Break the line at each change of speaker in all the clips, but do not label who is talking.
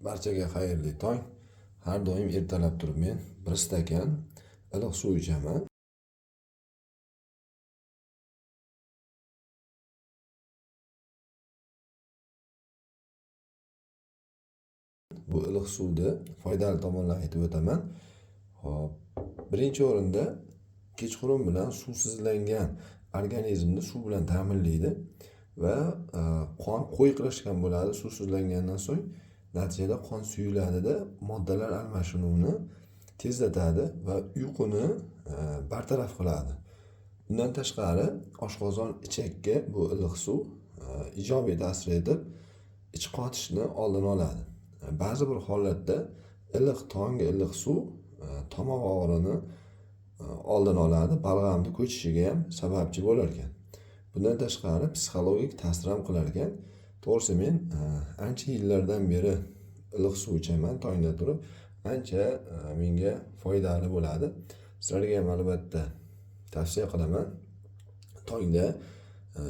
Barchaga xayrli tong. Har doim ertalab turib men bir stakan iliq suv ichaman. Bu iliq suvni foydali tomonlarini aytib o'taman. Hop, birinchi o'rinda kechqurun bilan suvsizlangan organizmni suv bilan ta'minlaydi va qon qo'yqirishgan bo'ladi. Suvsizlangandan so'ng natijada qon suyuladida moddalar almashinuvini tezlatadi va uyquni bartaraf qiladi. Bundan tashqari oshqozon ichakka bu iliq suv ijobiy ta'sir etib, ich qotishni oldini oladi. Ba'zi bir holatda tonggi iliq suv tomoq og'rig'ini oldini oladi, balg'amni ko'chishiga ham sababchi bo'lar ekan. Bundan tashqari psixologik ta'sir ham qilar ekan. To'g'risi men ancha yillardan beri iliq suv ichaman tongda turib, ancha menga foydali bo'ladi. Sizlarga ham albatta tavsiya qilaman. Tongda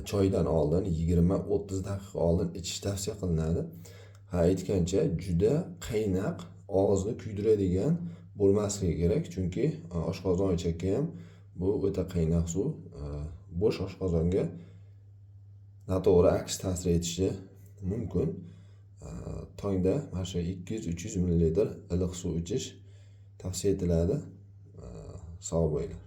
choydan oldin 20-30 daqiqa oldin ichish tavsiya qilinadi. Aytgancha juda qaynaq, og'izni kuydiradigan bo'lmasligi kerak, chunki oshqozon ichakka ham bu o'ta qaynaq suv bo'sh oshqozonga noto'g'ri aks ta'sir etishi mumkin. Tongda mana shu 200-300 ml iliq suv ichish tavsiya etiladi. Sog' bo'linglar.